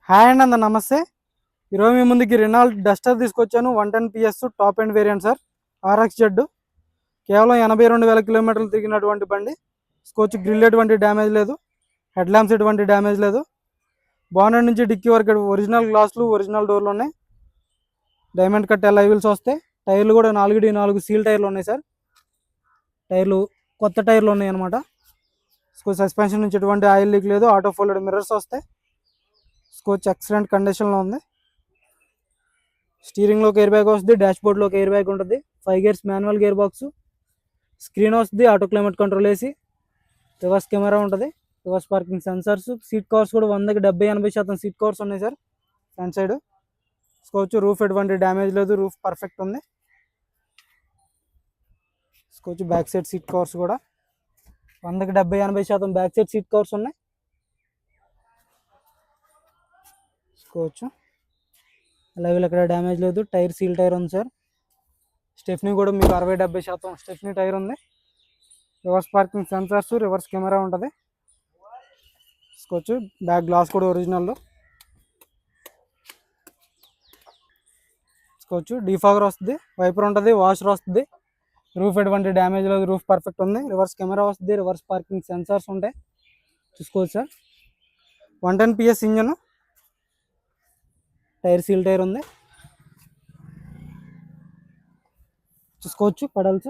Hi అండి అందరు నమస్తే. ఈరోజు మీ ముందుకి రెనాల్ట్ డస్టర్ తీసుకొచ్చాను. 110 PS top end variant sir. RX-Z కేవలం 82,000 కిలోమీటర్లు తిరిగినటువంటి బండి. స్కోచ్ గ్రిల్ ఎటువంటి డ్యామేజ్ లేదు, హెడ్ ల్యాంప్స్ ఎటువంటి డ్యామేజ్ లేదు. బానెట్ నుంచి డిక్కీ వరకు ఒరిజినల్ గ్లాసులు, ఒరిజినల్ డోర్లు ఉన్నాయి. డైమండ్ కట్ అలై వీల్స్ వస్తాయి. టైర్లు కూడా 4x4 సీల్ టైర్లు ఉన్నాయి సార్. టైర్లు కొత్త టైర్లు ఉన్నాయి అనమాట. సస్పెన్షన్ నుంచి ఎటువంటి ఆయిల్ లీక్ లేదు. ఆటో ఫోల్డెడ్ మిర్రర్స్ వస్తాయి. స్కోచ్ ఎక్సలెంట్ కండిషన్లో ఉంది. స్టీరింగ్లోకి ఎయిర్ బ్యాగ్ వస్తుంది, డాష్బోర్డ్లోకి ఎయిర్ బ్యాగ్ ఉంటుంది, 5 gears manual gear box, screen వస్తుంది, ఆటో క్లైమేట్ కంట్రోల్ వేసి, రివర్స్ కెమెరా ఉంటుంది, reverse parking sensors, seat covers కూడా 100కి 70-80% సీట్ కవర్స్ ఉన్నాయి sir front side. Skoch roof ఎటువంటి డ్యామేజ్ లేదు, రూఫ్ పర్ఫెక్ట్ ఉంది. Skoch back side seat covers కూడా 100కి 70-80% బ్యాక్ సైడ్ సీట్ కవర్స్ ఉన్నాయి. స్కోచ్ అలాగే ఎక్కడ డ్యామేజ్ లేదు. టైర్ సీల్ టైర్ ఉంది సార్. స్టెఫ్నీ కూడా మీకు 60-70% స్టెఫ్నీ టైర్ ఉంది. Reverse parking sensors, reverse camera ఉంటుంది. స్కోచ్ బ్యాక్ గ్లాస్ కూడా ఒరిజినల్. స్కోచ్ డీఫాగర్ వస్తుంది, వైపర్ ఉంటుంది, వాషర్ వస్తుంది. రూఫ్ ఎటువంటి డ్యామేజ్ లేదు, రూఫ్ పర్ఫెక్ట్ ఉంది. రివర్స్ కెమెరా వస్తుంది, రివర్స్ పార్కింగ్ సెన్సర్స్ ఉంటాయి. చూసుకోవచ్చు sir. 110 PS engine, tyre seal tyre ఉంది. చూసుకోవచ్చు పెడల్స్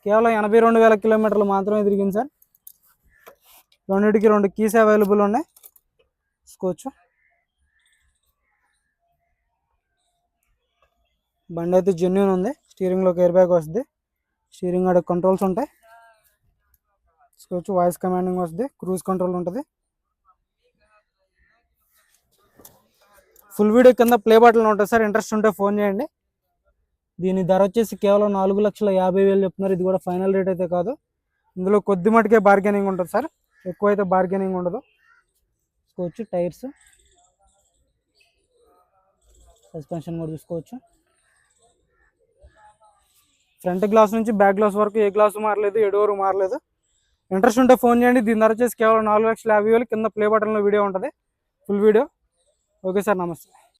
కేవలం 82,000 కిలోమీటర్లు మాత్రమే తిరిగింది సార్. రెండింటికి 2 కీస్ అవైలబుల్ ఉన్నాయి. చూసుకోవచ్చు బండి అయితే జెన్యూన్ ఉంది. స్టీరింగ్లోకి ఎయిర్ బ్యాగ్ వస్తుంది, స్టీరింగ్ ఆడ కంట్రోల్స్ ఉంటాయి. చూసుకోవచ్చు వాయిస్ కమాండింగ్ వస్తుంది, క్రూజ్ కంట్రోల్ ఉంటుంది. ఫుల్ వీడియో కింద ప్లే బటన్ ఉంటుంది సార్. ఇంట్రెస్ట్ ఉంటే ఫోన్ చేయండి. దీని ధర వచ్చేసి కేవలం 4,50,000 చెప్తున్నారు. ఇది కూడా ఫైనల్ రేట్ అయితే కాదు. ఇందులో కొద్ది మటుకే బార్గెనింగ్ ఉంటుంది సార్, ఎక్కువ అయితే బార్గెనింగ్ ఉండదు. చూసుకోవచ్చు టైర్స్, సస్పెన్షన్ కూడా చూసుకోవచ్చు. ఫ్రంట్ గ్లాస్ నుంచి బ్యాక్ గ్లాస్ వరకు ఏ గ్లాసు మారలేదు, ఏ డోరు మారలేదు. ఇంట్రెస్ట్ ఉంటే ఫోన్ చేయండి. దీని ధర వచ్చేసి కేవలం 4,50,000. కింద ప్లే బటన్లో వీడియో ఉంటుంది, ఫుల్ వీడియో. ఓకే సార్, నమస్తే.